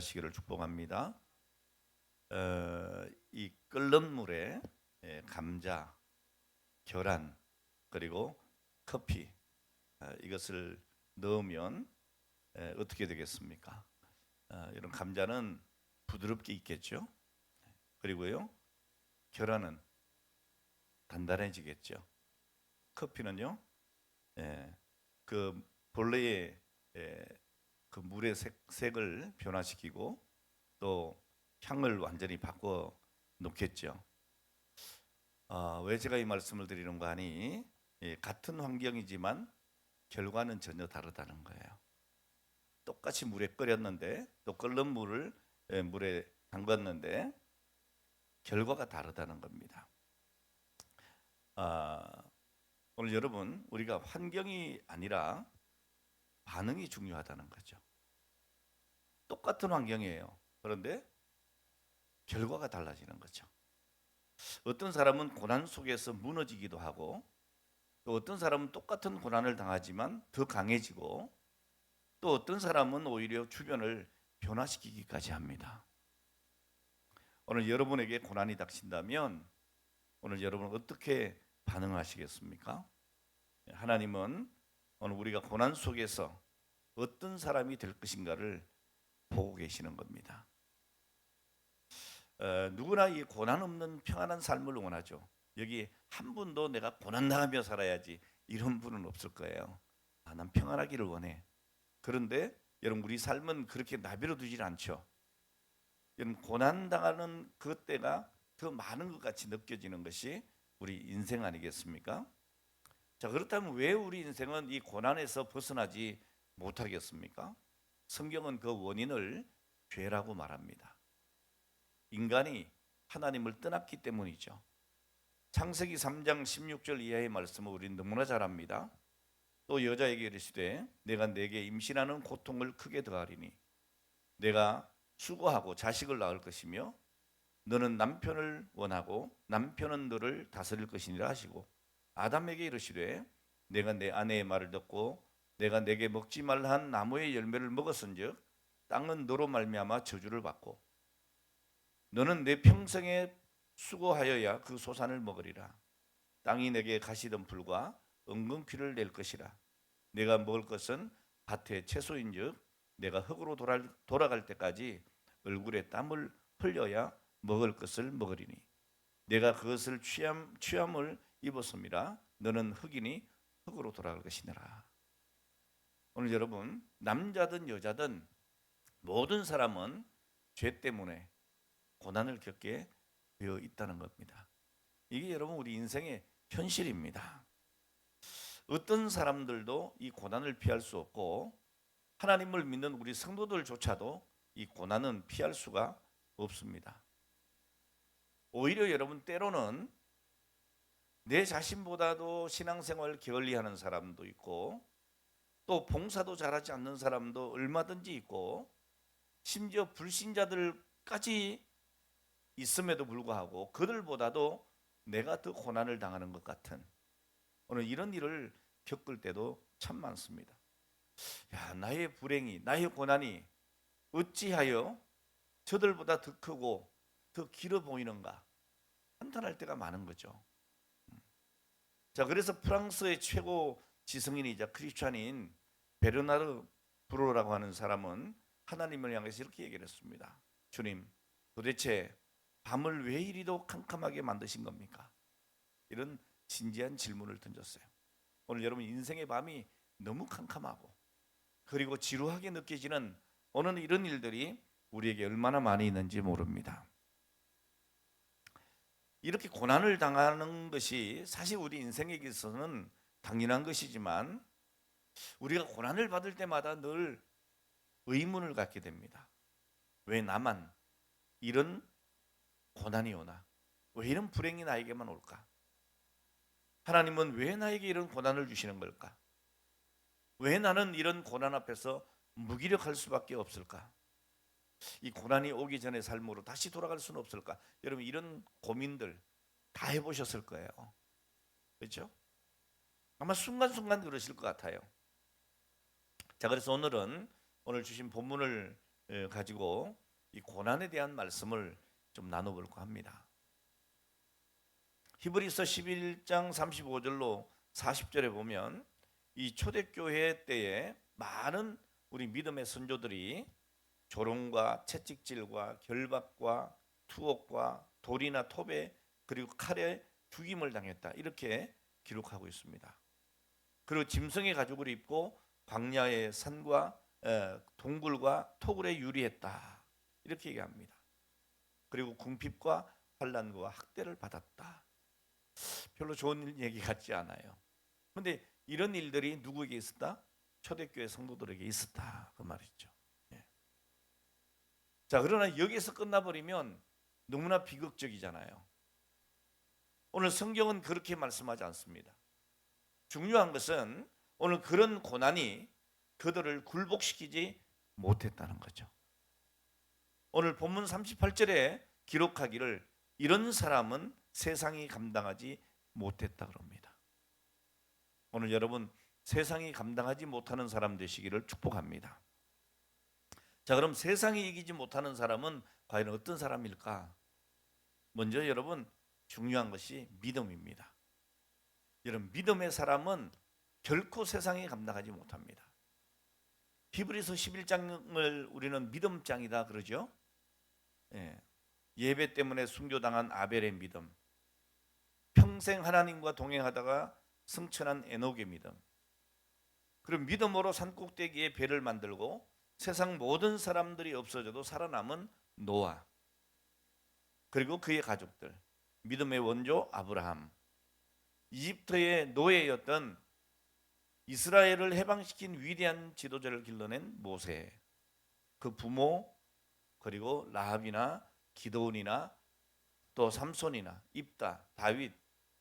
하시기를 축복합니다. 이 끓는 물에 감자, 계란 그리고 커피 이것을 넣으면 어떻게 되겠습니까? 이런 감자는 부드럽게 익겠죠. 그리고요 계란은 단단해지겠죠. 커피는요 그 본래의 그 물의 색을 변화시키고 또 향을 완전히 바꿔 놓겠죠. 왜 제가 이 말씀을 드리는가 하니 같은 환경이지만 결과는 전혀 다르다는 거예요. 똑같이 물에 끓였는데 또 끓는 물을 물에 담갔는데 결과가 다르다는 겁니다. 오늘 여러분 우리가 환경이 아니라 반응이 중요하다는 거죠. 똑같은 환경이에요. 그런데 결과가 달라지는 거죠. 어떤 사람은 고난 속에서 무너지기도 하고 또 어떤 사람은 똑같은 고난을 당하지만 더 강해지고 또 어떤 사람은 오히려 주변을 변화시키기까지 합니다. 오늘 여러분에게 고난이 닥친다면 오늘 여러분은 어떻게 반응하시겠습니까? 하나님은 오늘 우리가 고난 속에서 어떤 사람이 될 것인가를 보고 계시는 겁니다. 누구나 이 고난 없는 평안한 삶을 원하죠. 여기 한 분도 내가 고난 당하며 살아야지 이런 분은 없을 거예요. 난 평안하기를 원해. 그런데 여러분 우리 삶은 그렇게 나비로 두질 않죠. 여러분 고난 당하는 그때가 더 많은 것 같이 느껴지는 것이 우리 인생 아니겠습니까? 자, 그렇다면 왜 우리 인생은 이 고난에서 벗어나지 못하겠습니까? 성경은 그 원인을 죄라고 말합니다. 인간이 하나님을 떠났기 때문이죠. 창세기 3장 16절 이하의 말씀을 우리는 너무나 잘 압니다. 또 여자에게 이르시되 내가 네게 임신하는 고통을 크게 더하리니 내가 수고하고 자식을 낳을 것이며 너는 남편을 원하고 남편은 너를 다스릴 것이니라 하시고 아담에게 이르시되 내가 내 아내의 말을 듣고 내가 내게 먹지 말라 한 나무의 열매를 먹었은즉 땅은 너로 말미암아 저주를 받고 너는 내 평생에 수고하여야 그 소산을 먹으리라. 땅이 내게 가시덤불과 엉겅퀴를 낼 것이라. 내가 먹을 것은 밭의 채소인즉 내가 흙으로 돌아갈 때까지 얼굴에 땀을 흘려야 먹을 것을 먹으리니 내가 그것을 취함을 입었음이라. 너는 흙이니 흙으로 돌아갈 것이니라. 오늘 여러분 남자든 여자든 모든 사람은 죄 때문에 고난을 겪게 되어 있다는 겁니다. 이게 여러분 우리 인생의 현실입니다. 어떤 사람들도 이 고난을 피할 수 없고 하나님을 믿는 우리 성도들조차도 이 고난은 피할 수가 없습니다. 오히려 여러분 때로는 내 자신보다도 신앙생활을 게을리하는 사람도 있고 또 봉사도 잘하지 않는 사람도 얼마든지 있고 심지어 불신자들까지 있음에도 불구하고 그들보다도 내가 더 고난을 당하는 것 같은 오늘 이런 일을 겪을 때도 참 많습니다. 야, 나의 불행이 나의 고난이 어찌하여 저들보다 더 크고 더 길어 보이는가 한탄할 때가 많은 거죠. 자, 그래서 프랑스의 최고 지성인이자 크리스찬인 베르나르 브로라고 하는 사람은 하나님을 향해서 이렇게 얘기를 했습니다. 주님, 도대체 밤을 왜 이리도 캄캄하게 만드신 겁니까? 이런 진지한 질문을 던졌어요. 오늘 여러분 인생의 밤이 너무 캄캄하고 그리고 지루하게 느껴지는 오늘 이런 일들이 우리에게 얼마나 많이 있는지 모릅니다. 이렇게 고난을 당하는 것이 사실 우리 인생에 있어서는 당연한 것이지만 우리가 고난을 받을 때마다 늘 의문을 갖게 됩니다. 왜 나만 이런 고난이 오나? 왜 이런 불행이 나에게만 올까? 하나님은 왜 나에게 이런 고난을 주시는 걸까? 왜 나는 이런 고난 앞에서 무기력할 수밖에 없을까? 이 고난이 오기 전의 삶으로 다시 돌아갈 수는 없을까? 여러분 이런 고민들 다 해보셨을 거예요. 그렇죠? 아마 순간순간 그러실 것 같아요. 자, 그래서 오늘 주신 본문을 가지고 이 고난에 대한 말씀을 좀 나눠볼까 합니다. 히브리서 11장 35절로 40절에 보면 이 초대교회 때에 많은 우리 믿음의 선조들이 조롱과 채찍질과 결박과 투옥과 돌이나 톱에 그리고 칼에 죽임을 당했다, 이렇게 기록하고 있습니다. 그리고 짐승의 가죽을 입고 광야의 산과 동굴과 토굴에 유리했다, 이렇게 얘기합니다. 그리고 궁핍과 환난과 학대를 받았다. 별로 좋은 얘기 같지 않아요. 그런데 이런 일들이 누구에게 있었다? 초대교회 성도들에게 있었다, 그 말이죠. 예. 자, 그러나 여기서 끝나버리면 너무나 비극적이잖아요. 오늘 성경은 그렇게 말씀하지 않습니다. 중요한 것은 오늘 그런 고난이 그들을 굴복시키지 못했다는 거죠. 오늘 본문 38절에 기록하기를 이런 사람은 세상이 감당하지 못했다 그럽니다. 오늘 여러분, 세상이 감당하지 못하는 사람 되시기를 축복합니다. 자, 그럼 세상이 이기지 못하는 사람은 과연 어떤 사람일까? 먼저 여러분, 중요한 것이 믿음입니다. 여러분, 믿음의 사람은 결코 세상이 감당하지 못합니다. 히브리서 11장을 우리는 믿음장이다 그러죠. 예배 때문에 순교당한 아벨의 믿음, 평생 하나님과 동행하다가 승천한 에녹의 믿음, 그리고 믿음으로 산꼭대기에 배를 만들고 세상 모든 사람들이 없어져도 살아남은 노아, 그리고 그의 가족들, 믿음의 원조 아브라함, 이집트의 노예였던 이스라엘을 해방시킨 위대한 지도자를 길러낸 모세, 그 부모, 그리고 라합이나 기드온이나 또 삼손이나 입다, 다윗,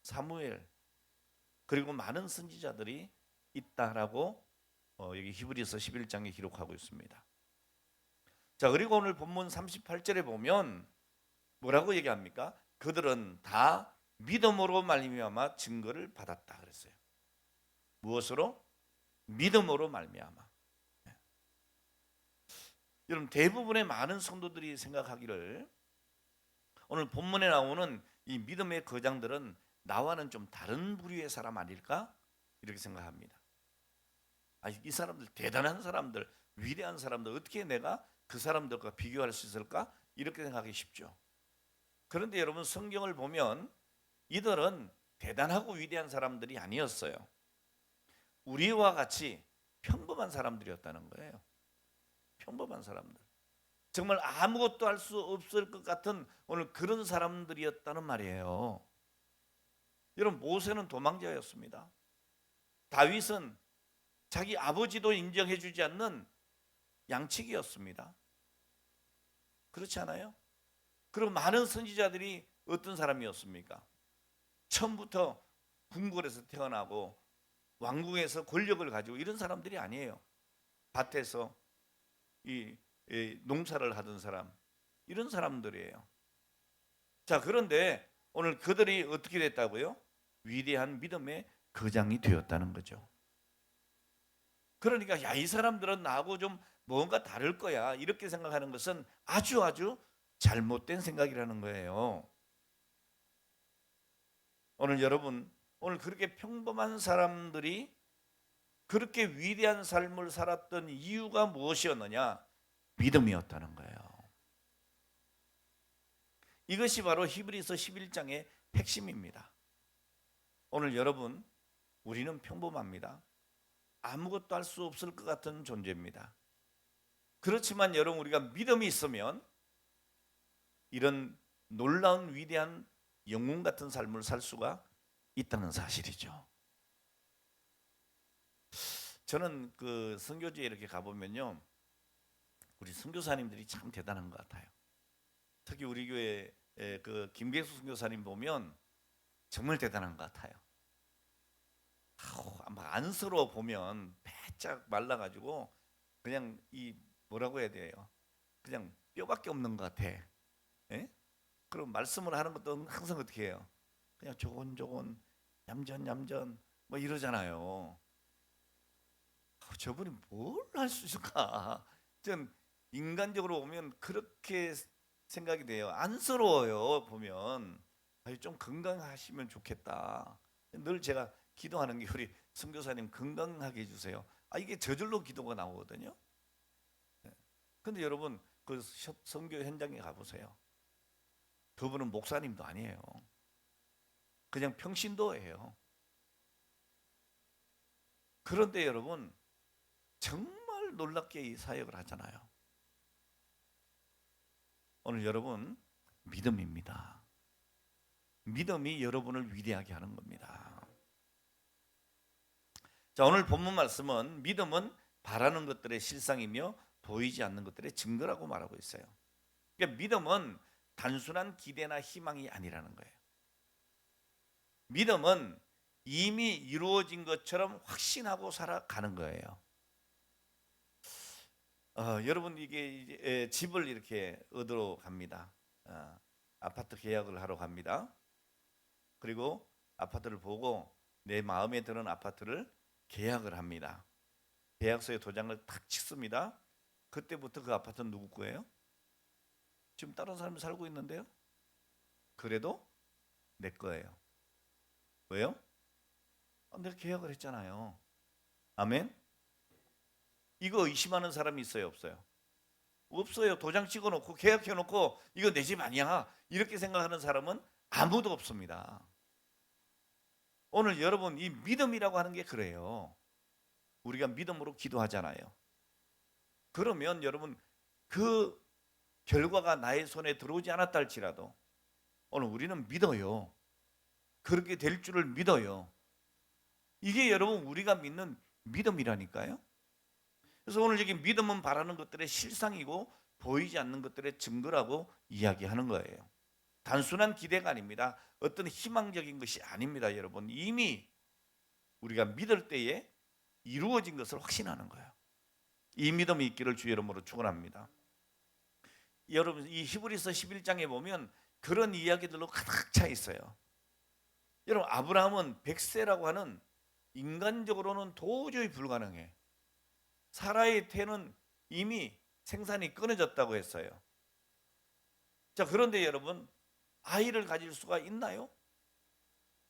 사무엘, 그리고 많은 선지자들이 있다라고 여기 히브리서 11장에 기록하고 있습니다. 자, 그리고 오늘 본문 38절에 보면 뭐라고 얘기합니까? 그들은 다 믿음으로 말미암아 증거를 받았다 그랬어요. 무엇으로? 믿음으로 말미암아. 여러분, 대부분의 많은 성도들이 생각하기를 오늘 본문에 나오는 이 믿음의 거장들은 나와는 좀 다른 부류의 사람 아닐까? 이렇게 생각합니다. 이 사람들 대단한 사람들, 위대한 사람들, 어떻게 내가 그 사람들과 비교할 수 있을까? 이렇게 생각하기 쉽죠. 그런데 여러분, 성경을 보면 이들은 대단하고 위대한 사람들이 아니었어요. 우리와 같이 평범한 사람들이었다는 거예요. 평범한 사람들, 정말 아무것도 할 수 없을 것 같은 오늘 그런 사람들이었다는 말이에요. 여러분, 모세는 도망자였습니다. 다윗은 자기 아버지도 인정해 주지 않는 양치기였습니다. 그렇지 않아요? 그리고 많은 선지자들이 어떤 사람이었습니까? 처음부터 궁궐에서 태어나고 왕궁에서 권력을 가지고 이런 사람들이 아니에요. 밭에서 이 농사를 하던 사람, 이런 사람들이에요. 자, 그런데 오늘 그들이 어떻게 됐다고요? 위대한 믿음의 거장이 되었다는 거죠. 그러니까 이 사람들은 나하고 좀 뭔가 다를 거야, 이렇게 생각하는 것은 아주 잘못된 생각이라는 거예요. 오늘 여러분, 오늘 그렇게 평범한 사람들이 그렇게 위대한 삶을 살았던 이유가 무엇이었느냐? 믿음이었다는 거예요. 이것이 바로 히브리서 11장의 핵심입니다. 오늘 여러분, 우리는 평범합니다. 아무것도 할 수 없을 것 같은 존재입니다. 그렇지만 여러분, 우리가 믿음이 있으면 이런 놀라운 위대한 영웅 같은 삶을 살 수가 있다는 사실이죠. 저는 그 선교지에 이렇게 가보면요, 우리 선교사님들이 참 대단한 것 같아요. 특히 우리 교회 그 김계수 선교사님 보면 정말 대단한 것 같아요. 막 안쓰러워 보면 배짝 말라가지고 그냥 이 뭐라고 해야 돼요? 그냥 뼈밖에 없는 것 같아. 예? 그럼 말씀을 하는 것도 항상 어떻게 해요? 그냥 조곤조곤 얌전 뭐 이러잖아요. 저분이 뭘 할 수 있을까? 전 인간적으로 보면 그렇게 생각이 돼요. 안쓰러워요. 보면 좀 건강하시면 좋겠다. 늘 제가 기도하는 게 우리 선교사님 건강하게 해주세요. 이게 저절로 기도가 나오거든요. 근데 여러분 그 선교 현장에 가보세요. 그분은 목사님도 아니에요. 그냥 평신도예요. 그런데 여러분 정말 놀랍게 이 사역을 하잖아요. 오늘 여러분 믿음입니다. 믿음이 여러분을 위대하게 하는 겁니다. 자, 오늘 본문 말씀은 믿음은 바라는 것들의 실상이며 보이지 않는 것들의 증거라고 말하고 있어요. 그러니까 믿음은 단순한 기대나 희망이 아니라는 거예요. 믿음은 이미 이루어진 것처럼 확신하고 살아가는 거예요. 여러분 이게 이제 집을 이렇게 얻으러 갑니다. 아파트 계약을 하러 갑니다. 그리고 아파트를 보고 내 마음에 드는 아파트를 계약을 합니다. 계약서에 도장을 탁 찍습니다. 그때부터 그 아파트는 누구 거예요? 지금 다른 사람이 살고 있는데요. 그래도 내 거예요. 왜요? 내가 계약을 했잖아요. 아멘? 이거 의심하는 사람이 있어요, 없어요? 없어요. 도장 찍어놓고 계약해놓고 이거 내 집 아니야 이렇게 생각하는 사람은 아무도 없습니다. 오늘 여러분 이 믿음이라고 하는 게 그래요. 우리가 믿음으로 기도하잖아요. 그러면 여러분 그 결과가 나의 손에 들어오지 않았다 할지라도 오늘 우리는 믿어요. 그렇게 될 줄을 믿어요. 이게 여러분 우리가 믿는 믿음이라니까요. 그래서 오늘 여기 믿음은 바라는 것들의 실상이고 보이지 않는 것들의 증거라고 이야기하는 거예요. 단순한 기대가 아닙니다. 어떤 희망적인 것이 아닙니다. 여러분 이미 우리가 믿을 때에 이루어진 것을 확신하는 거예요. 이 믿음이 있기를 주 이름으로 축원합니다. 여러분 이 히브리서 11장에 보면 그런 이야기들로 가득 차 있어요. 여러분 아브라함은 백세라고 하는 인간적으로는 도저히 불가능해. 사라의 태는 이미 생산이 끊어졌다고 했어요. 자, 그런데 여러분 아이를 가질 수가 있나요?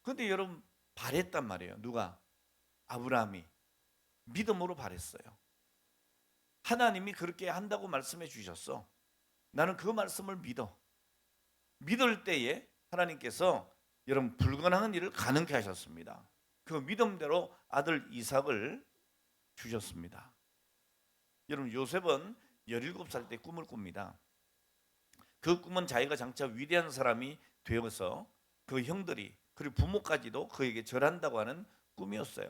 그런데 여러분 바랬단 말이에요. 누가? 아브라함이 믿음으로 바랬어요. 하나님이 그렇게 한다고 말씀해 주셨어. 나는 그 말씀을 믿어. 믿을 때에 하나님께서 여러분 불가능한 일을 가능케 하셨습니다. 그 믿음대로 아들 이삭을 주셨습니다. 여러분 요셉은 17살 때 꿈을 꿉니다. 그 꿈은 자기가 장차 위대한 사람이 되어서 그 형들이 그리고 부모까지도 그에게 절한다고 하는 꿈이었어요.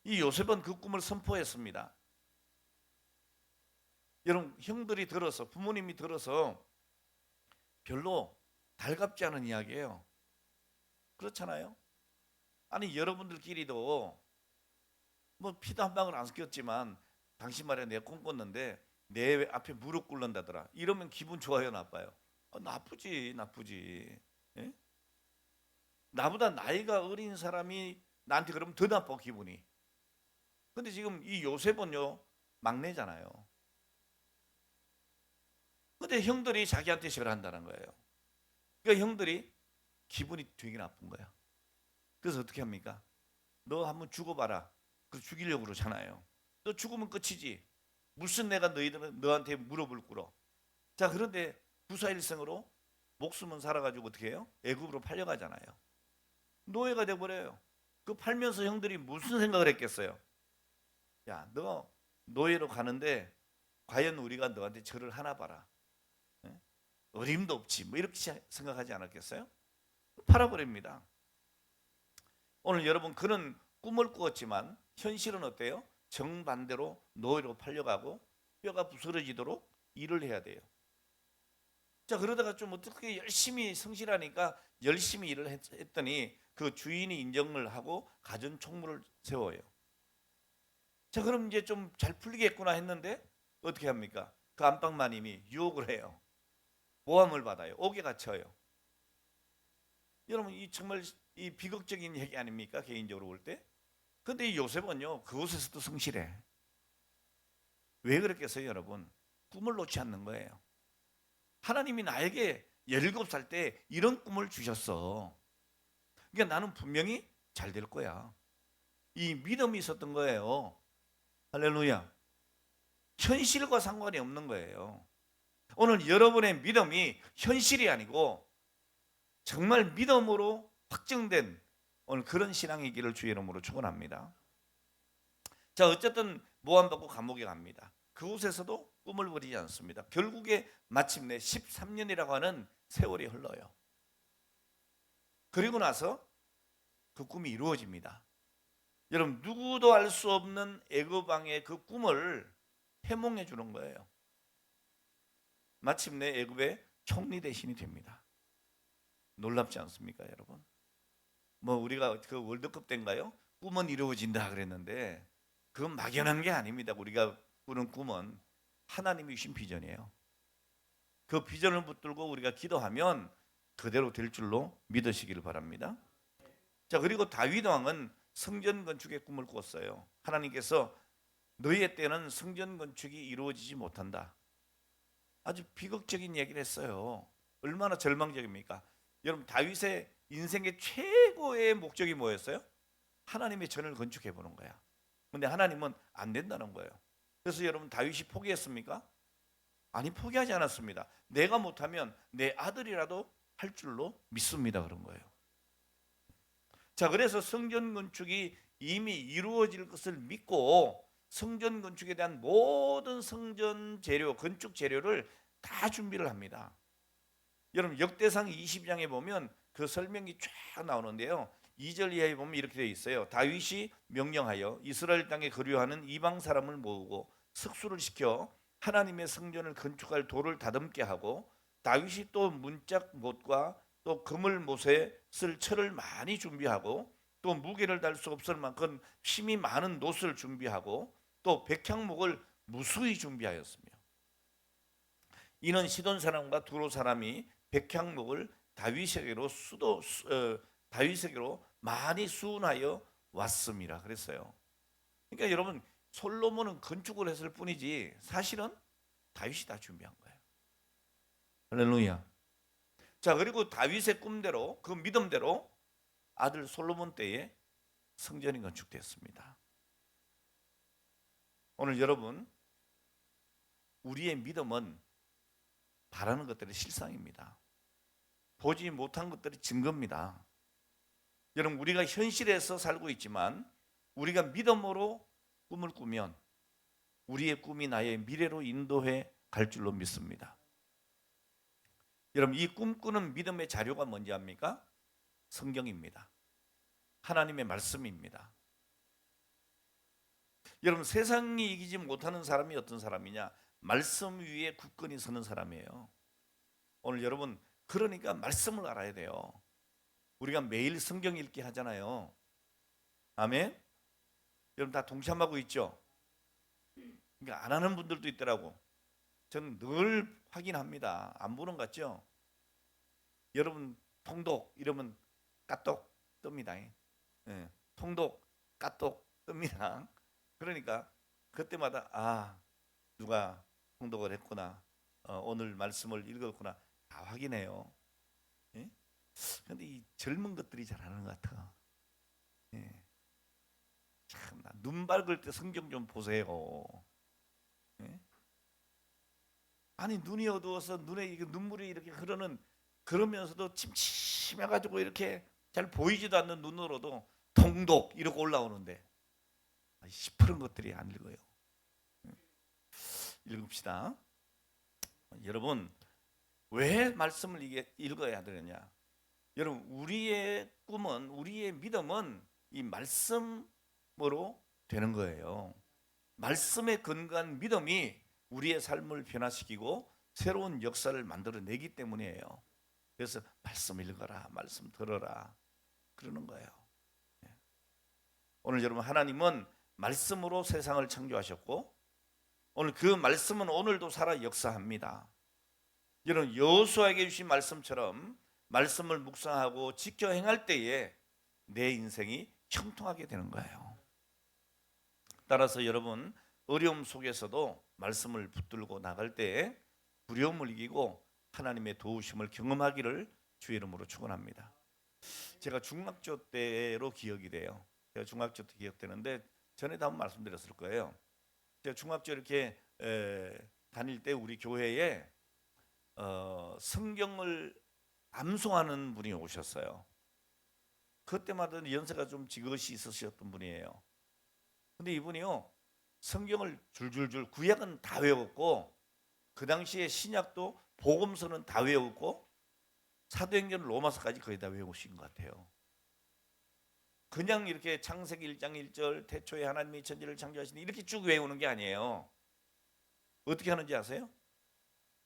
이 요셉은 그 꿈을 선포했습니다. 여러분 형들이 들어서 부모님이 들어서 별로 달갑지 않은 이야기예요. 그렇잖아요. 아니 여러분들끼리도 뭐 피도 한 방울 안 섞였지만 당신 말에 내가 꿈꿨는데 내 앞에 무릎 꿇는다더라. 이러면 기분 좋아요, 나빠요? 나쁘지. 예? 나보다 나이가 어린 사람이 나한테 그러면 더 나빠 기분이. 근데 지금 이 요셉은요 막내잖아요. 근데 형들이 자기한테 절한다는 거예요. 그러니까 형들이 기분이 되게 나쁜 거야. 그래서 어떻게 합니까? 너 한번 죽어봐라. 그 죽이려고 그러잖아요. 너 죽으면 끝이지. 무슨 내가 너한테 무릎을 꿇어. 자, 그런데 부사일생으로 목숨은 살아가지고 어떻게 해요? 애굽으로 팔려가잖아요. 노예가 돼버려요. 그 팔면서 형들이 무슨 생각을 했겠어요? 야, 너 노예로 가는데 과연 우리가 너한테 절을 하나 봐라. 예? 어림도 없지. 뭐 이렇게 생각하지 않았겠어요? 팔아버립니다. 오늘 여러분 그는 꿈을 꾸었지만 현실은 어때요? 정반대로 노예로 팔려가고 뼈가 부스러지도록 일을 해야 돼요. 자, 그러다가 좀 어떻게 열심히 성실하니까 열심히 일을 했더니 그 주인이 인정을 하고 가전 총무를 세워요. 자, 그럼 이제 좀 잘 풀리겠구나 했는데 어떻게 합니까? 그 안방마님이 유혹을 해요. 모함을 받아요. 옥에 갇혀요. 여러분 이 정말 이 비극적인 얘기 아닙니까? 개인적으로 볼 때. 근데 이 요셉은요 그곳에서도 성실해. 왜 그랬겠어요, 여러분? 꿈을 놓지 않는 거예요. 하나님이 나에게 17살 때 이런 꿈을 주셨어. 그러니까 나는 분명히 잘 될 거야. 이 믿음이 있었던 거예요. 할렐루야. 현실과 상관이 없는 거예요. 오늘 여러분의 믿음이 현실이 아니고 정말 믿음으로 확정된 오늘 그런 신앙의 길을 주의 이름으로 축원합니다. 자, 어쨌든 모함받고 감옥에 갑니다. 그곳에서도 꿈을 버리지 않습니다. 결국에 마침내 13년이라고 하는 세월이 흘러요. 그리고 나서 그 꿈이 이루어집니다. 여러분, 누구도 알 수 없는 애굽 왕의 그 꿈을 해몽해 주는 거예요. 마침내 애굽의 총리 대신이 됩니다. 놀랍지 않습니까, 여러분? 뭐 우리가 그 월드컵 때인가요? 꿈은 이루어진다 그랬는데 그건 막연한 게 아닙니다. 우리가 꾸는 꿈은 하나님이 주신 비전이에요. 그 비전을 붙들고 우리가 기도하면 그대로 될 줄로 믿으시기를 바랍니다. 자, 그리고 다윗 왕은 성전 건축의 꿈을 꿨어요. 하나님께서 너희의 때는 성전 건축이 이루어지지 못한다. 아주 비극적인 얘기를 했어요. 얼마나 절망적입니까? 여러분, 다윗의 인생의 최고의 목적이 뭐였어요? 하나님의 전을 건축해 보는 거야. 근데 하나님은 안 된다는 거예요. 그래서 여러분, 다윗이 포기했습니까? 아니, 포기하지 않았습니다. 내가 못하면 내 아들이라도 할 줄로 믿습니다. 그런 거예요. 자, 그래서 성전 건축이 이미 이루어질 것을 믿고 성전 건축에 대한 모든 성전 재료, 건축 재료를 다 준비를 합니다. 여러분, 역대상 20장에 보면 그 설명이 쫙 나오는데요. 2절 이하에 보면 이렇게 되어 있어요. 다윗이 명령하여 이스라엘 땅에 거류하는 이방 사람을 모으고 석수를 시켜 하나님의 성전을 건축할 돌을 다듬게 하고, 다윗이 또 문짝 못과 또 그물 못에 쓸 철을 많이 준비하고, 또 무게를 달 수 없을 만큼 힘이 많은 놋을 준비하고, 또 백향목을 무수히 준비하였으며, 이는 시돈 사람과 두로 사람이 백향목을 다윗에게로 많이 수운하여 왔음이라 그랬어요. 그러니까 여러분, 솔로몬은 건축을 했을 뿐이지 사실은 다윗이 다 준비한 거예요. 할렐루야. 자, 그리고 다윗의 꿈대로, 그 믿음대로 아들 솔로몬 때에 성전이 건축됐습니다. 오늘 여러분, 우리의 믿음은 바라는 것들의 실상입니다. 보지 못한 것들이 증거입니다. 여러분, 우리가 현실에서 살고 있지만 우리가 믿음으로 꿈을 꾸면 우리의 꿈이 나의 미래로 인도해 갈 줄로 믿습니다. 여러분, 이 꿈꾸는 믿음의 자료가 뭔지 압니까? 성경입니다. 하나님의 말씀입니다. 여러분, 세상이 이기지 못하는 사람이 어떤 사람이냐? 말씀 위에 굳건히 서는 사람이에요. 오늘 여러분, 그러니까 말씀을 알아야 돼요. 우리가 매일 성경 읽기 하잖아요. 아멘? 여러분 다 동참하고 있죠? 그러니까 안 하는 분들도 있더라고. 저는 늘 확인합니다. 안 보는 것 같죠? 여러분, 통독 이러면 까똑 뜹니다. 예, 통독, 까똑 뜹니다. 그러니까 그때마다 누가 통독을 했구나, 오늘 말씀을 읽었구나, 다 확인해요. 예? 근데 이 젊은 것들이 잘 안 하는 것 같아. 예. 참나, 눈 밝을 때 성경 좀 보세요. 예? 아니, 눈이 어두워서 눈에 눈물이 이렇게 그러면서도 침침해가지고 이렇게 잘 보이지도 않는 눈으로도 통독 이러고 올라오는데 시퍼런 것들이 안 읽어요. 읽읍시다. 여러분, 왜 말씀을 읽어야 되느냐? 여러분, 우리의 꿈은, 우리의 믿음은 이 말씀으로 되는 거예요. 말씀에 근거한 믿음이 우리의 삶을 변화시키고 새로운 역사를 만들어내기 때문이에요. 그래서 말씀 읽어라, 말씀 들어라 그러는 거예요. 오늘 여러분, 하나님은 말씀으로 세상을 창조하셨고 오늘 그 말씀은 오늘도 살아 역사합니다. 여러분, 여호수아에게 주신 말씀처럼 말씀을 묵상하고 지켜 행할 때에 내 인생이 형통하게 되는 거예요. 따라서 여러분, 어려움 속에서도 말씀을 붙들고 나갈 때 두려움을 이기고 하나님의 도우심을 경험하기를 주의 이름으로 축원합니다. 제가 중학교 때로 기억이 돼요. 제가 중학교 때 기억되는데 전에도 한번 말씀드렸을 거예요. 제가 중학교 이렇게 다닐 때 우리 교회에 성경을 암송하는 분이 오셨어요. 그때마다 연세가 좀 지긋이 있으셨던 분이에요. 근데 이분이요, 성경을 줄줄줄, 구약은 다 외웠고 그 당시에 신약도 복음서는 다 외웠고 사도행전 로마서까지 거의 다 외우신 것 같아요. 그냥 이렇게 창세기 1장 1절 태초에 하나님이 천지를 창조하시니 이렇게 쭉 외우는 게 아니에요. 어떻게 하는지 아세요?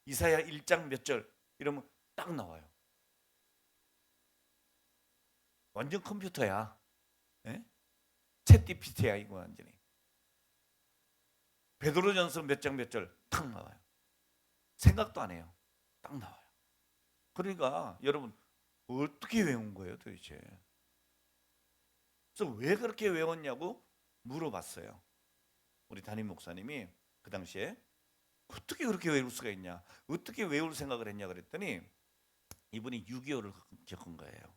이사야 1장 몇 절 이러면 딱 나와요. 완전 컴퓨터야. 예? 챗 GPT야 이거 완전히. 베드로전서 몇 장 몇 절 탁 나와요. 생각도 안 해요. 딱 나와요. 그러니까 여러분 어떻게 외운 거예요 도대체? 그래서 왜 그렇게 외웠냐고 물어봤어요. 우리 담임 목사님이 그 당시에 어떻게 그렇게 외울 수가 있냐, 어떻게 외울 생각을 했냐 그랬더니 이분이 6.25를 겪은 거예요.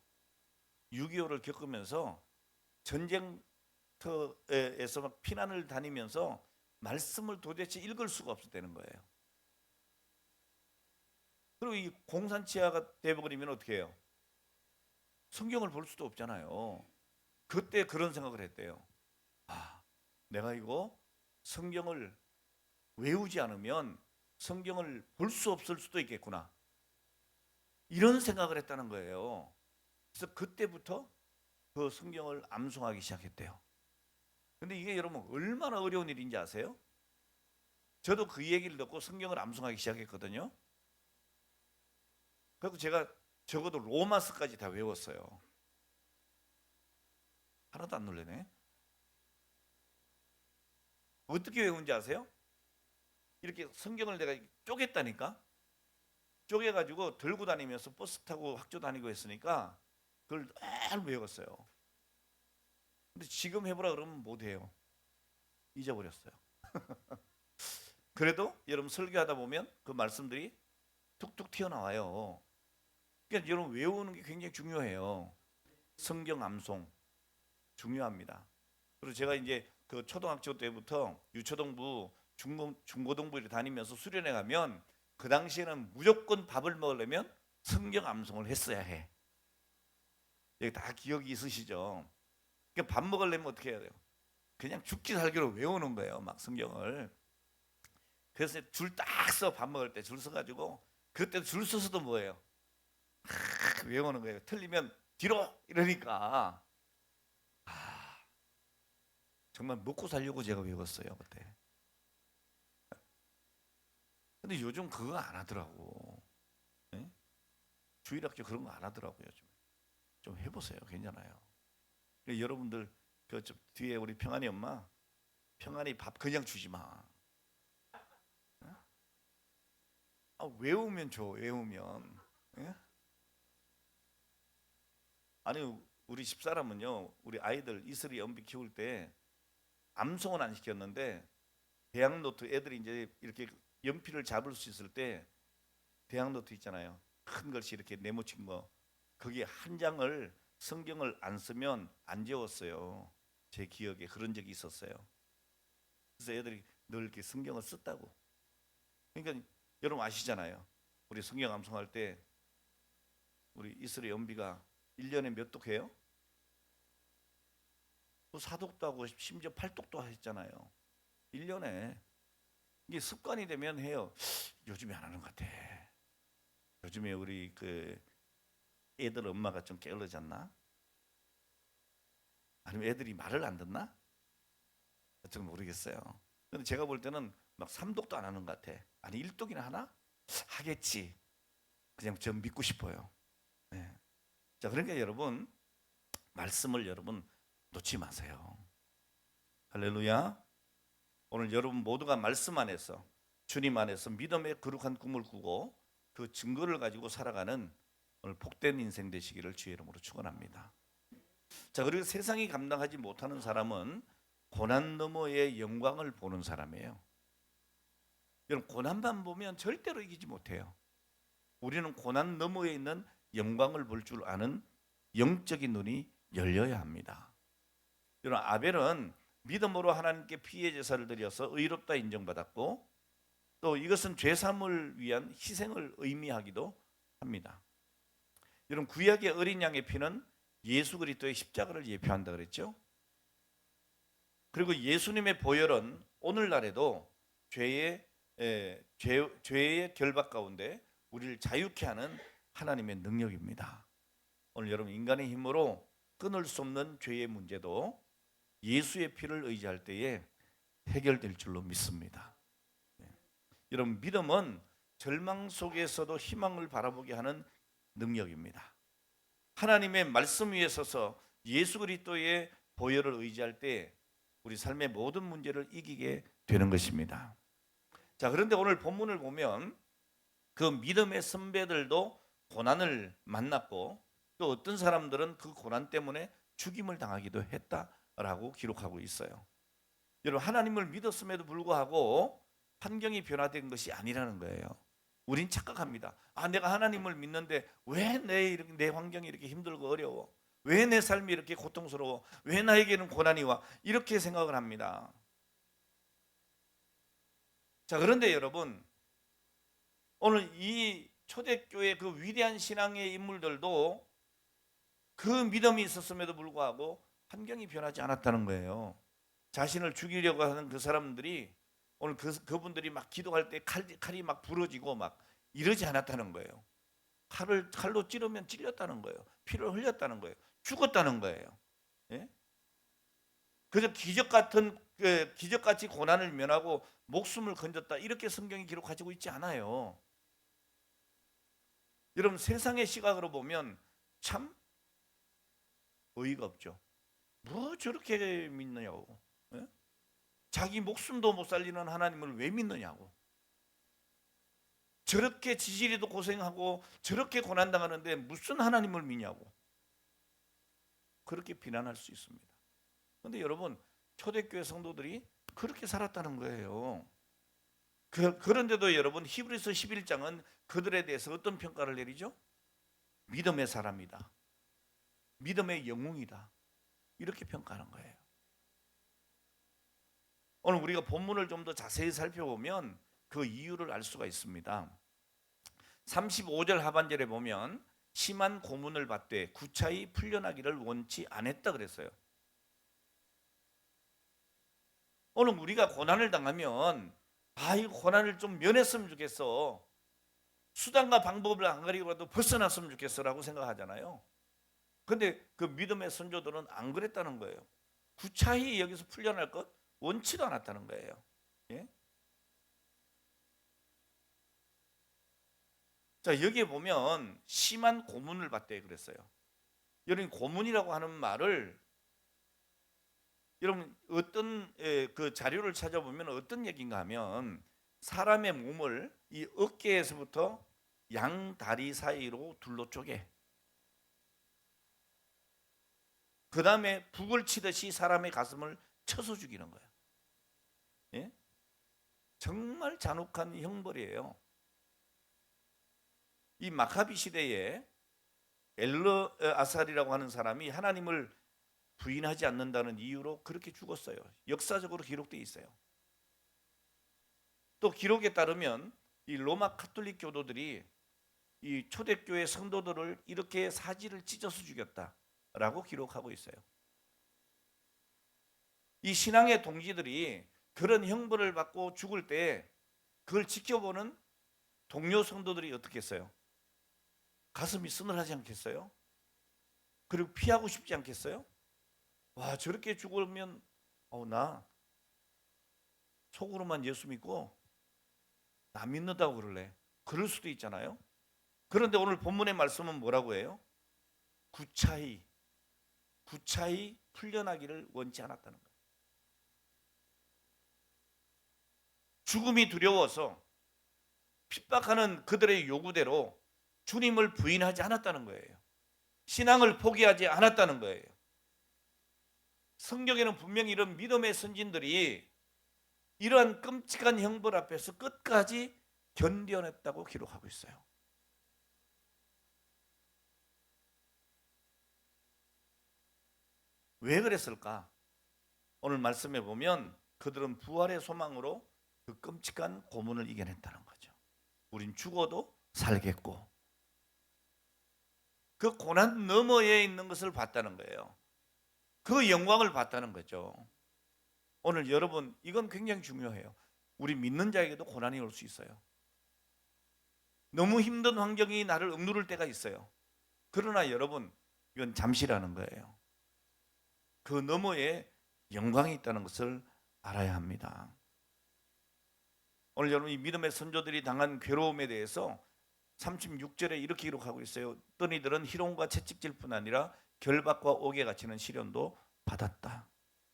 6.25를 겪으면서 전쟁터에서 막 피난을 다니면서 말씀을 도대체 읽을 수가 없었다는 거예요. 그리고 이 공산치하가 돼버리면 어떻게 해요? 성경을 볼 수도 없잖아요. 그때 그런 생각을 했대요. 아, 내가 이거 성경을 외우지 않으면 성경을 볼 수 없을 수도 있겠구나. 이런 생각을 했다는 거예요. 그래서 그때부터 그 성경을 암송하기 시작했대요. 근데 이게 여러분 얼마나 어려운 일인지 아세요? 저도 그 얘기를 듣고 성경을 암송하기 시작했거든요. 그래서 제가 적어도 로마서까지 다 외웠어요. 하나도 안 놀래네. 어떻게 외운지 아세요? 이렇게 성경을 내가 쪼갰다니까. 쪼개가지고 들고 다니면서 버스 타고 학교 다니고 했으니까 그걸 늘 외웠어요. 근데 지금 해보라 그러면 못해요. 잊어버렸어요. 그래도 여러분 설교하다 보면 그 말씀들이 툭툭 튀어나와요. 그러니까 여러분 외우는 게 굉장히 중요해요. 성경 암송 중요합니다. 그리고 제가 이제 그 초등학교 때부터 유초등부, 중고등부를 다니면서 수련회 가면 그 당시에는 무조건 밥을 먹으려면 성경 암송을 했어야 해. 여기 다 기억이 있으시죠? 그러니까 밥 먹으려면 어떻게 해야 돼요? 그냥 죽기 살기로 외우는 거예요, 막 성경을. 그래서 줄 딱 서 밥 먹을 때 줄 서가지고 그때 줄 서서도 뭐예요? 외우는 거예요. 틀리면 뒤로 이러니까 정말 먹고 살려고 제가 외웠어요 그때. 근데 요즘 그거 안 하더라고. 네? 주일학교 그런 거 안 하더라고요. 좀 해보세요. 괜찮아요. 여러분들 그 뒤에 우리 평안이 엄마, 평안이 밥 그냥 주지 마. 외우면 줘. 외우면. 예? 아니 우리 집사람은요, 우리 아이들 이슬이 연비 키울 때 암송은 안 시켰는데 대학노트 애들이 이제 이렇게 연필을 잡을 수 있을 때 대학노트 있잖아요. 큰 글씨 이렇게 네모친 거, 거기에 한 장을 성경을 안 쓰면 안 지웠어요. 제 기억에 그런 적이 있었어요. 그래서 애들이 늘 이렇게 성경을 썼다고. 그러니까 여러분 아시잖아요. 우리 성경 암송할 때 우리 이슬의 연비가 1년에 몇 독해요? 또 4독도 하고 심지어 8독도 했잖아요. 1년에. 이게 습관이 되면 해요. 요즘에 안 하는 것 같아. 요즘에 우리 그 애들 엄마가 좀 게을러졌나? 아니면 애들이 말을 안 듣나? 좀 모르겠어요. 근데 제가 볼 때는 막 3독도 안 하는 것 같아. 아니 1독이나 하나? 하겠지. 그냥 좀 믿고 싶어요. 네. 자, 그러니까 여러분 말씀을 여러분 놓지 마세요. 할렐루야. 오늘 여러분 모두가 말씀 안에서, 주님 안에서 믿음의 거룩한 꿈을 꾸고 그 증거를 가지고 살아가는 오늘 복된 인생 되시기를 주의 이름으로 축원합니다. 자, 그리고 세상이 감당하지 못하는 사람은 고난 너머의 영광을 보는 사람이에요. 여러분, 고난만 보면 절대로 이기지 못해요. 우리는 고난 너머에 있는 영광을 볼 줄 아는 영적인 눈이 열려야 합니다. 여러분, 아벨은 믿음으로 하나님께 피의 제사를 드려서 의롭다 인정받았고, 또 이것은 죄사함을 위한 희생을 의미하기도 합니다. 여러분, 구약의 어린 양의 피는 예수 그리스도의 십자가를 예표한다 그랬죠. 그리고 예수님의 보혈은 오늘날에도 죄의 결박 가운데 우리를 자유케 하는 하나님의 능력입니다. 오늘 여러분, 인간의 힘으로 끊을 수 없는 죄의 문제도 예수의 피를 의지할 때에 해결될 줄로 믿습니다. 여러분, 믿음은 절망 속에서도 희망을 바라보게 하는 능력입니다. 하나님의 말씀 위에 서서 예수 그리스도의 보혈을 의지할 때 우리 삶의 모든 문제를 이기게 되는 것입니다. 자, 그런데 오늘 본문을 보면 그 믿음의 선배들도 고난을 만났고, 또 어떤 사람들은 그 고난 때문에 죽임을 당하기도 했다라고 기록하고 있어요. 여러분, 하나님을 믿었음에도 불구하고 환경이 변화된 것이 아니라는 거예요. 우린 착각합니다. 내가 하나님을 믿는데 왜 내 환경이 이렇게 힘들고 어려워? 왜 내 삶이 이렇게 고통스러워? 왜 나에게는 고난이 와? 이렇게 생각을 합니다. 자, 그런데 여러분, 오늘 이 초대교회 그 위대한 신앙의 인물들도 그 믿음이 있었음에도 불구하고 환경이 변하지 않았다는 거예요. 자신을 죽이려고 하는 그 사람들이 오늘 그분들이 막 기도할 때 칼이 막 부러지고 막 이러지 않았다는 거예요. 칼로 찌르면 찔렸다는 거예요. 피를 흘렸다는 거예요. 죽었다는 거예요. 예? 그래서 기적같이 고난을 면하고 목숨을 건졌다, 이렇게 성경이 기록하고 있지 않아요. 여러분, 세상의 시각으로 보면 참 어이가 없죠. 뭐 저렇게 믿느냐고. 예? 자기 목숨도 못 살리는 하나님을 왜 믿느냐고. 저렇게 지지리도 고생하고 저렇게 고난당하는데 무슨 하나님을 믿냐고. 그렇게 비난할 수 있습니다. 그런데 여러분, 초대교회 성도들이 그렇게 살았다는 거예요. 그런데도 여러분, 히브리서 11장은 그들에 대해서 어떤 평가를 내리죠? 믿음의 사람이다, 믿음의 영웅이다, 이렇게 평가하는 거예요. 오늘 우리가 본문을 좀 더 자세히 살펴보면 그 이유를 알 수가 있습니다. 35절 하반절에 보면 심한 고문을 받되 구차히 풀려나기를 원치 않았다 그랬어요. 오늘 우리가 고난을 당하면 이 고난을 좀 면했으면 좋겠어, 수단과 방법을 안 가리고라도 벗어났으면 좋겠어라고 생각하잖아요. 그런데 그 믿음의 선조들은 안 그랬다는 거예요. 구차히 여기서 풀려날 것 원치도 않았다는 거예요. 예? 자, 여기에 보면 심한 고문을 받대 그랬어요. 여러분, 고문이라고 하는 말을 여러분 어떤 그 자료를 찾아보면 어떤 얘기인가 하면 사람의 몸을 이 어깨에서부터 양 다리 사이로 둘러 쪼개, 그 다음에 북을 치듯이 사람의 가슴을 쳐서 죽이는 거예요. 예? 정말 잔혹한 형벌이에요. 이 마카비 시대에 엘르아살이라고 하는 사람이 하나님을 부인하지 않는다는 이유로 그렇게 죽었어요. 역사적으로 기록되어 있어요. 또 기록에 따르면 이 로마 카톨릭 교도들이 이 초대교회 성도들을 이렇게 사지를 찢어서 죽였다라고 기록하고 있어요. 이 신앙의 동지들이 그런 형벌을 받고 죽을 때 그걸 지켜보는 동료 성도들이 어떻게 했어요? 가슴이 서늘하지 않겠어요? 그리고 피하고 싶지 않겠어요? 와, 저렇게 죽으면 나 속으로만 예수 믿고 나 믿는다고 그럴래. 그럴 수도 있잖아요. 그런데 오늘 본문의 말씀은 뭐라고 해요? 구차히 풀려나기를 원치 않았다는 거예요. 죽음이 두려워서 핍박하는 그들의 요구대로 주님을 부인하지 않았다는 거예요. 신앙을 포기하지 않았다는 거예요. 성경에는 분명히 이런 믿음의 선진들이 이러한 끔찍한 형벌 앞에서 끝까지 견뎌냈다고 기록하고 있어요. 왜 그랬을까? 오늘 말씀해 보면 그들은 부활의 소망으로 그 끔찍한 고문을 이겨냈다는 거죠. 우린 죽어도 살겠고 그 고난 너머에 있는 것을 봤다는 거예요. 그 영광을 봤다는 거죠. 오늘 여러분, 이건 굉장히 중요해요. 우리 믿는 자에게도 고난이 올 수 있어요. 너무 힘든 환경이 나를 억누를 때가 있어요. 그러나 여러분, 이건 잠시라는 거예요. 그 너머에 영광이 있다는 것을 알아야 합니다. 오늘 여러분, 이 믿음의 선조들이 당한 괴로움에 대해서 36절에 이렇게 기록하고 있어요. 어떤 이들은 희롱과 채찍질뿐 아니라 결박과 옥에 갇히는 시련도 받았다.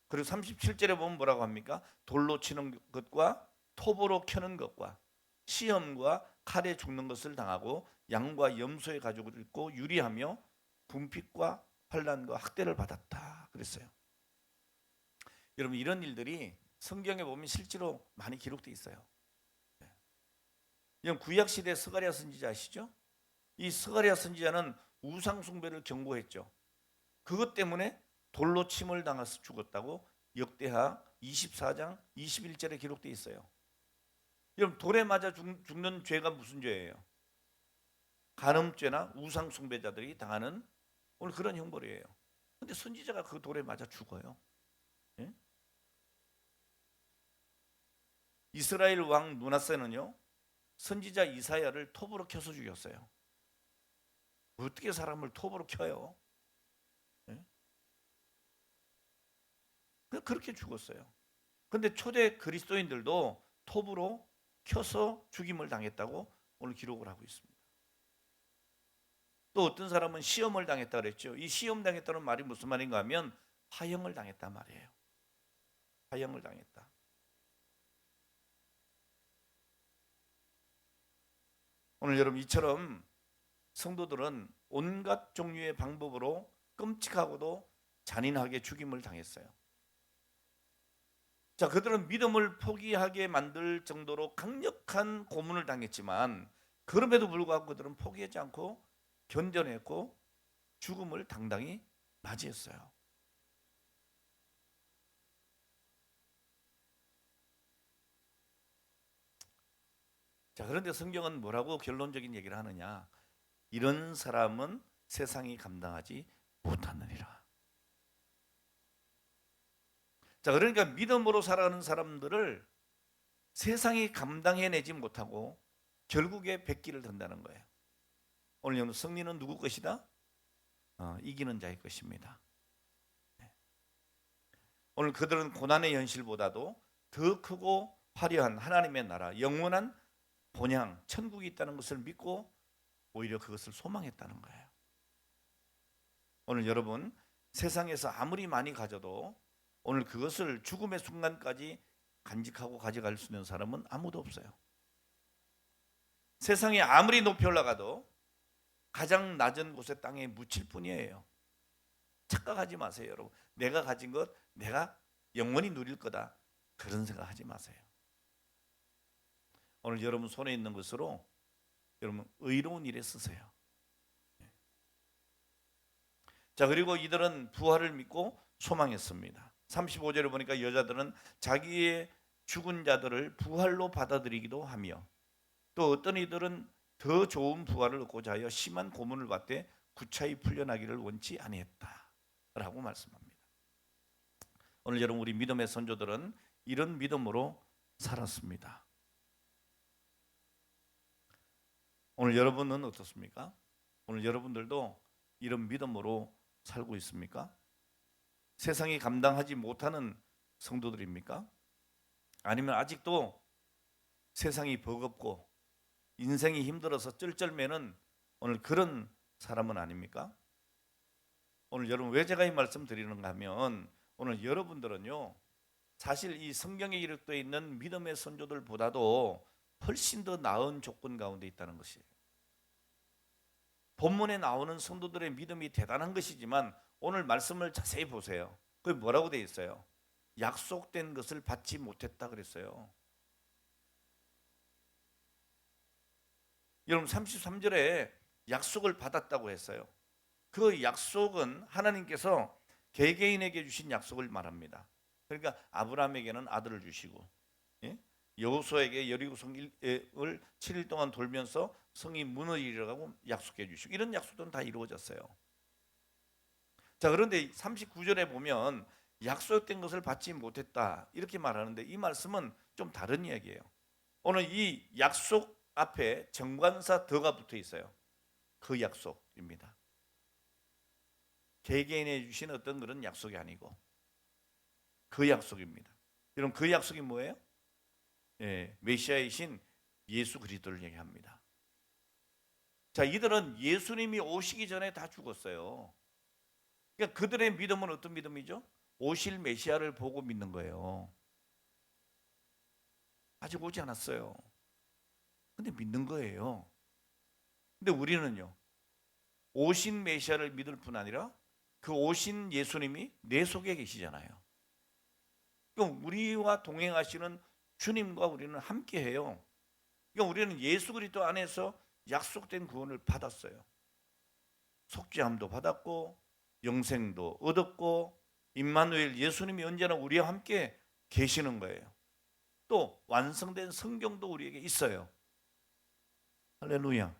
그리고 37절에 보면 뭐라고 합니까? 돌로 치는 것과 톱으로 켜는 것과 시험과 칼에 죽는 것을 당하고 양과 염소의 가죽을 입고 유리하며 분핍과 환난과 학대를 받았다 그랬어요. 여러분, 이런 일들이 성경에 보면 실제로 많이 기록되어 있어요. 구약 시대 스가랴 선지자 아시죠? 이 스가랴 선지자는 우상 숭배를 경고했죠. 그것 때문에 돌로 침을 당해서 죽었다고 역대하 24장 21절에 기록되어 있어요. 여러분, 돌에 맞아 죽는 죄가 무슨 죄예요? 간음죄나 우상 숭배자들이 당하는 오늘 그런 형벌이에요. 근데 선지자가 그 돌에 맞아 죽어요. 예? 이스라엘 왕 므낫세는요, 선지자 이사야를 톱으로 켜서 죽였어요. 어떻게 사람을 톱으로 켜요? 예? 그렇게 죽었어요. 근데 초대 그리스도인들도 톱으로 켜서 죽임을 당했다고 오늘 기록을 하고 있습니다. 또 어떤 사람은 시험을 당했다 그랬죠. 이 시험 당했다는 말이 무슨 말인가 하면 화형을 당했단 말이에요. 화형을 당했다. 오늘 여러분, 이처럼 성도들은 온갖 종류의 방법으로 끔찍하고도 잔인하게 죽임을 당했어요. 자, 그들은 믿음을 포기하게 만들 정도로 강력한 고문을 당했지만 그럼에도 불구하고 그들은 포기하지 않고 견뎌냈고 죽음을 당당히 맞이했어요. 자, 그런데 성경은 뭐라고 결론적인 얘기를 하느냐? 이런 사람은 세상이 감당하지 못하느니라. 자, 그러니까 믿음으로 살아가는 사람들을 세상이 감당해내지 못하고 결국에 백기를 든다는 거예요. 오늘 여러분, 승리는 누구 것이다? 이기는 자의 것입니다. 오늘 그들은 고난의 현실보다도 더 크고 화려한 하나님의 나라, 영원한 본향, 천국이 있다는 것을 믿고 오히려 그것을 소망했다는 거예요. 오늘 여러분, 세상에서 아무리 많이 가져도 오늘 그것을 죽음의 순간까지 간직하고 가져갈 수 있는 사람은 아무도 없어요. 세상에 아무리 높이 올라가도 가장 낮은 곳의 땅에 묻힐 뿐이에요. 착각하지 마세요, 여러분. 내가 가진 것, 내가 영원히 누릴 거다. 그런 생각하지 마세요. 오늘 여러분 손에 있는 것으로 여러분 의로운 일에 쓰세요. 자, 그리고 이들은 부활을 믿고 소망했습니다. 35절에 보니까 여자들은 자기의 죽은 자들을 부활로 받아들이기도 하며 또 어떤 이들은 더 좋은 부활을 얻고자 하여 심한 고문을 받되 구차히 풀려나기를 원치 아니했다라고 말씀합니다. 오늘 여러분, 우리 믿음의 선조들은 이런 믿음으로 살았습니다. 오늘 여러분은 어떻습니까? 오늘 여러분들도 이런 믿음으로 살고 있습니까? 세상이 감당하지 못하는 성도들입니까? 아니면 아직도 세상이 버겁고 인생이 힘들어서 쩔쩔매는 오늘 그런 사람은 아닙니까? 오늘 여러분, 왜 제가 이 말씀 드리는가 하면 오늘 여러분들은요, 사실 이 성경에 기록되어 있는 믿음의 선조들보다도 훨씬 더 나은 조건 가운데 있다는 것이에요. 본문에 나오는 성도들의 믿음이 대단한 것이지만 오늘 말씀을 자세히 보세요. 그게 뭐라고 되어 있어요? 약속된 것을 받지 못했다 그랬어요. 여러분 33절에 약속을 받았다고 했어요. 그 약속은 하나님께서 개개인에게 주신 약속을 말합니다. 그러니까 아브라함에게는 아들을 주시고, 예? 여호수아에게 여리고성을 7일 동안 돌면서 성이 무너지리라고 약속해 주시고, 이런 약속들은 다 이루어졌어요. 자, 그런데 39절에 보면 약속된 것을 받지 못했다 이렇게 말하는데, 이 말씀은 좀 다른 이야기예요. 오늘 이 약속 앞에 정관사 더가 붙어 있어요. 그 약속입니다. 개개인에 주신 어떤 그런 약속이 아니고 그 약속입니다. 여러분, 그 약속이 뭐예요? 예, 메시아이신 예수 그리스도를 얘기합니다. 자, 이들은 예수님이 오시기 전에 다 죽었어요. 그러니까 그들의 믿음은 어떤 믿음이죠? 오실 메시아를 보고 믿는 거예요. 아직 오지 않았어요. 근데 믿는 거예요. 근데 우리는요, 오신 메시아를 믿을 뿐 아니라 그 오신 예수님이 내 속에 계시잖아요. 그럼 우리와 동행하시는 주님과 우리는 함께해요. 그러니까 우리는 예수 그리스도 안에서 약속된 구원을 받았어요. 속죄함도 받았고 영생도 얻었고, 임마누엘 예수님이 언제나 우리와 함께 계시는 거예요. 또 완성된 성경도 우리에게 있어요. 할렐루야.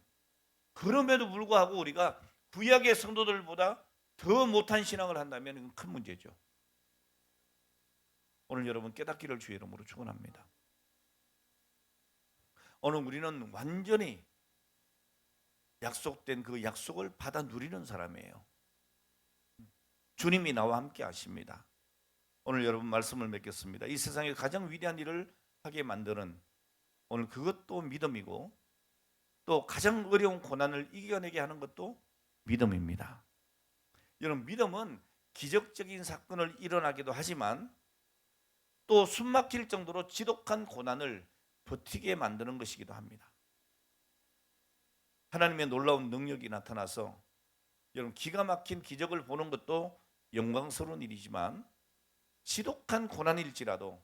그럼에도 불구하고 우리가 구약의 성도들보다 더 못한 신앙을 한다면 이건 큰 문제죠. 오늘 여러분 깨닫기를 주의 이름으로 축원합니다. 오늘 우리는 완전히 약속된 그 약속을 받아 누리는 사람이에요. 주님이 나와 함께 하십니다. 오늘 여러분 말씀을 맺겠습니다. 이 세상에 가장 위대한 일을 하게 만드는, 오늘 그것도 믿음이고, 또 가장 어려운 고난을 이겨내게 하는 것도 믿음입니다. 여러분, 믿음은 기적적인 사건을 일어나기도 하지만 또 숨막힐 정도로 지독한 고난을 버티게 만드는 것이기도 합니다. 하나님의 놀라운 능력이 나타나서 여러분 기가 막힌 기적을 보는 것도 영광스러운 일이지만, 지독한 고난일지라도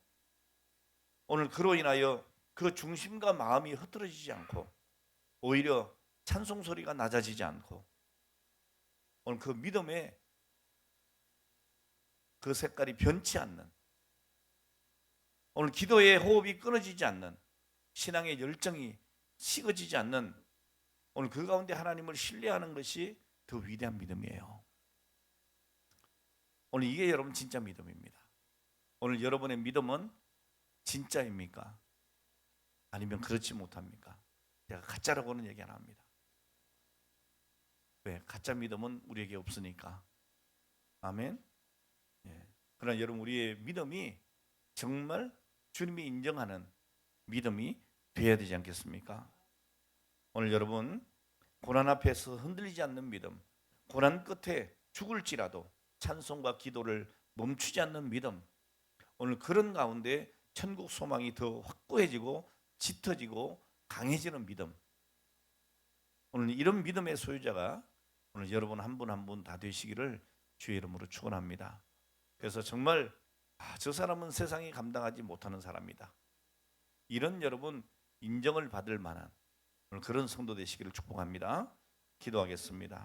오늘 그로 인하여 그 중심과 마음이 흐트러지지 않고 오히려 찬송 소리가 낮아지지 않고, 오늘 그 믿음의 그 색깔이 변치 않는, 오늘 기도의 호흡이 끊어지지 않는, 신앙의 열정이 식어지지 않는, 오늘 그 가운데 하나님을 신뢰하는 것이 더 위대한 믿음이에요. 오늘 이게 여러분 진짜 믿음입니다. 오늘 여러분의 믿음은 진짜입니까? 아니면 그렇지 못합니까? 제가 가짜라고는 얘기 안 합니다. 왜? 가짜 믿음은 우리에게 없으니까. 아멘. 예. 그러나 여러분, 우리의 믿음이 정말 주님이 인정하는 믿음이 되어야 되지 않겠습니까? 오늘 여러분, 고난 앞에서 흔들리지 않는 믿음, 고난 끝에 죽을지라도 찬송과 기도를 멈추지 않는 믿음, 오늘 그런 가운데 천국 소망이 더 확고해지고 짙어지고 강해지는 믿음, 오늘 이런 믿음의 소유자가 오늘 여러분 한 분 한 분 다 되시기를 주의 이름으로 축원합니다. 그래서 정말 저 사람은 세상이 감당하지 못하는 사람이다, 이런 여러분 인정을 받을 만한 오늘 그런 성도 되시기를 축복합니다. 기도하겠습니다.